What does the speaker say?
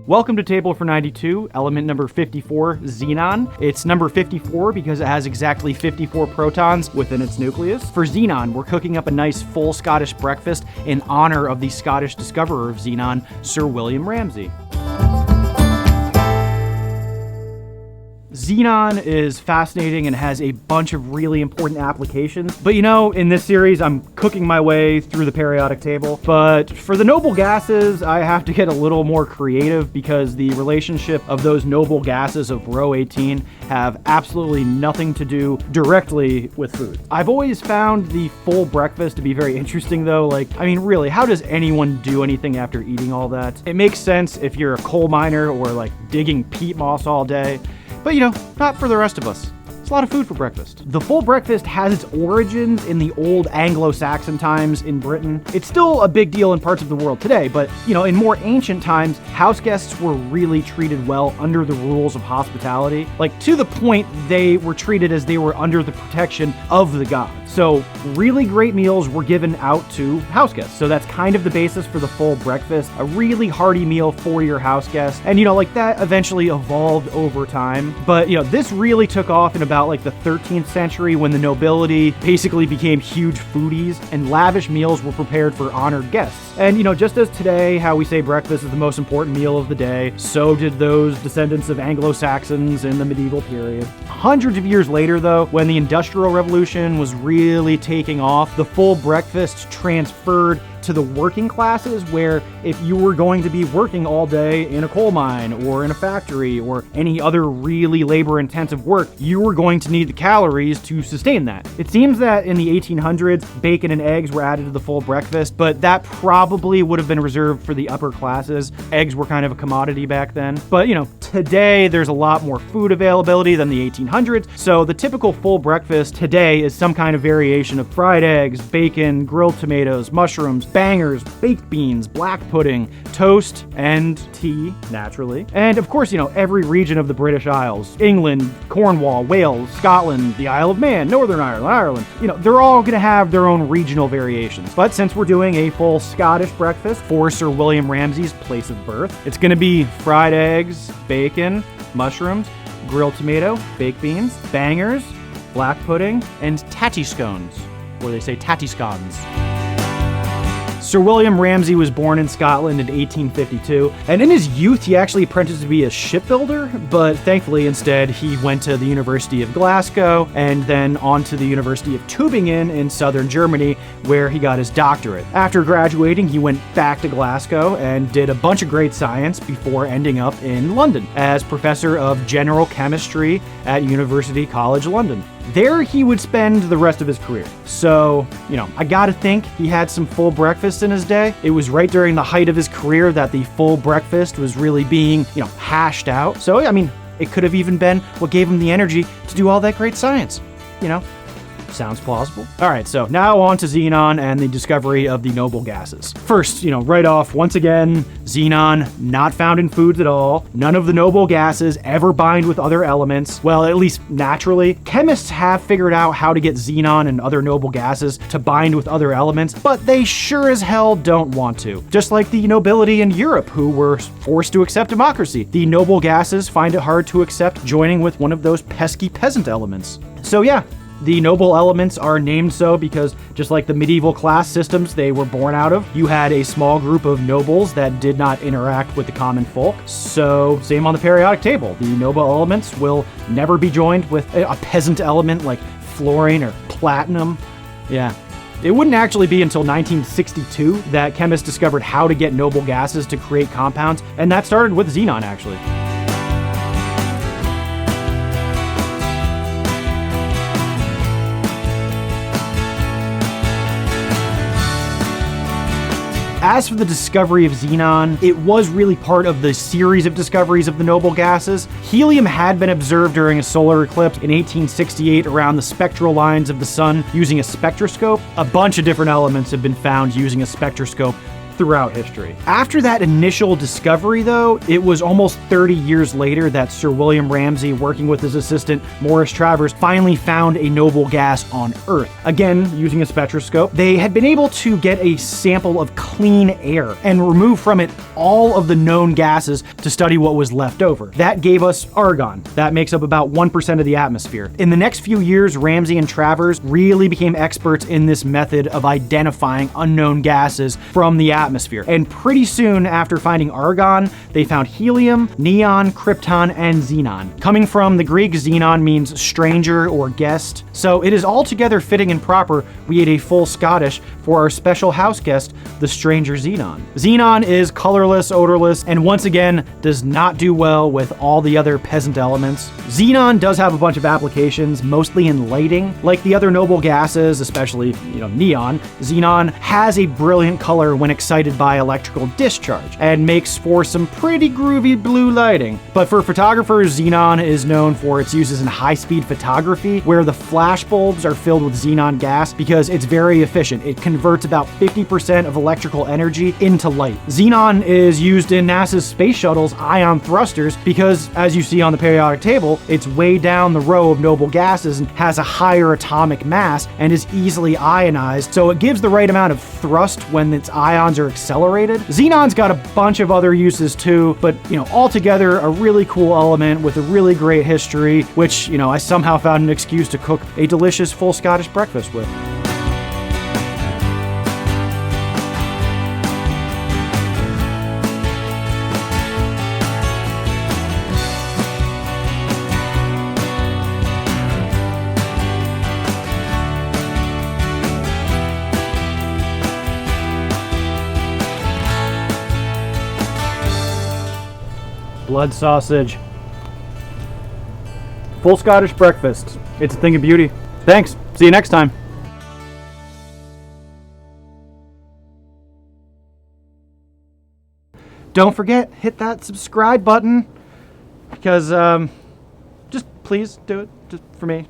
Welcome to Table for 92, element number 54, xenon. It's number 54 because it has exactly 54 protons within its nucleus. For xenon, we're cooking up a nice full Scottish breakfast in honor of the Scottish discoverer of xenon, Sir William Ramsay. Xenon is fascinating and has a bunch of really important applications. But you know, in this series, I'm cooking my way through the periodic table. But for the noble gases, I have to get a little more creative because the relationship of those noble gases of row 18 have absolutely nothing to do directly with food. I've always found the full breakfast to be very interesting though. Really, how does anyone do anything after eating all that? It makes sense if you're a coal miner or digging peat moss all day. But not for the rest of us. It's a lot of food for breakfast. The full breakfast has its origins in the old Anglo-Saxon times in Britain. It's still a big deal in parts of the world today, but in more ancient times, house guests were really treated well under the rules of hospitality. To the point they were treated as they were under the protection of the gods. So really great meals were given out to house guests. So that's kind of the basis for the full breakfast, a really hearty meal for your house guests. And that eventually evolved over time. But this really took off in about the 13th century when the nobility basically became huge foodies and lavish meals were prepared for honored guests. And just as today, how we say breakfast is the most important meal of the day, so did those descendants of Anglo-Saxons in the medieval period. Hundreds of years later though, when the Industrial Revolution was really taking off, the full breakfast transferred to the working classes, where if you were going to be working all day in a coal mine or in a factory or any other really labor-intensive work, you were going to need the calories to sustain that. It seems that in the 1800s, bacon and eggs were added to the full breakfast, but that probably would have been reserved for the upper classes. Eggs were kind of a commodity back then. But today there's a lot more food availability than the 1800s, so the typical full breakfast today is some kind of variation of fried eggs, bacon, grilled tomatoes, mushrooms, bangers, baked beans, black pudding, toast, and tea, naturally. And of course, every region of the British Isles, England, Cornwall, Wales, Scotland, the Isle of Man, Northern Ireland, they're all going to have their own regional variations. But since we're doing a full Scottish breakfast for Sir William Ramsay's place of birth, it's going to be fried eggs, bacon, mushrooms, grilled tomato, baked beans, bangers, black pudding, and tatty scones, or they say tatty scones. Sir William Ramsay was born in Scotland in 1852, and in his youth he actually apprenticed to be a shipbuilder, but thankfully instead he went to the University of Glasgow and then on to the University of Tübingen in southern Germany, where he got his doctorate. After graduating, he went back to Glasgow and did a bunch of great science before ending up in London as professor of general chemistry at University College London. There he would spend the rest of his career. So, I gotta think he had some full breakfast in his day. It was right during the height of his career that the full breakfast was really being, hashed out. So, it could have even been what gave him the energy to do all that great science. Sounds plausible. All right, so now on to xenon and the discovery of the noble gases. First, right off, once again, xenon not found in foods at all. None of the noble gases ever bind with other elements. Well, at least naturally. Chemists have figured out how to get xenon and other noble gases to bind with other elements, but they sure as hell don't want to. Just like the nobility in Europe who were forced to accept democracy. The noble gases find it hard to accept joining with one of those pesky peasant elements. So yeah, the noble elements are named so because, just like the medieval class systems they were born out of, you had a small group of nobles that did not interact with the common folk. So, same on the periodic table. The noble elements will never be joined with a peasant element like fluorine or platinum. Yeah. It wouldn't actually be until 1962 that chemists discovered how to get noble gases to create compounds, and that started with xenon, actually. As for the discovery of xenon, it was really part of the series of discoveries of the noble gases. Helium had been observed during a solar eclipse in 1868 around the spectral lines of the sun using a spectroscope. A bunch of different elements have been found using a spectroscope throughout history. After that initial discovery, though, it was almost 30 years later that Sir William Ramsay, working with his assistant Morris Travers, finally found a noble gas on Earth. Again, using a spectroscope, they had been able to get a sample of clean air and remove from it all of the known gases to study what was left over. That gave us argon. That makes up about 1% of the atmosphere. In the next few years, Ramsay and Travers really became experts in this method of identifying unknown gases from the atmosphere. And pretty soon after finding argon, they found helium, neon, krypton, and xenon. Coming from the Greek, xenon means stranger or guest. So it is altogether fitting and proper we ate a full Scottish for our special house guest, the stranger Xenon. Xenon is colorless, odorless, and once again, does not do well with all the other peasant elements. Xenon does have a bunch of applications, mostly in lighting. Like the other noble gases, especially, neon, xenon has a brilliant color when excited by electrical discharge, and makes for some pretty groovy blue lighting. But for photographers, xenon is known for its uses in high-speed photography, where the flash bulbs are filled with xenon gas because it's very efficient. It converts about 50% of electrical energy into light. Xenon is used in NASA's space shuttle's ion thrusters because, as you see on the periodic table, it's way down the row of noble gases and has a higher atomic mass and is easily ionized, so it gives the right amount of thrust when its ions are accelerated. Xenon's got a bunch of other uses too, but altogether a really cool element with a really great history, which, I somehow found an excuse to cook a delicious full Scottish breakfast with. Blood sausage. Full Scottish breakfast. It's a thing of beauty. Thanks. See you next time. Don't forget, hit that subscribe button because just please do it just for me.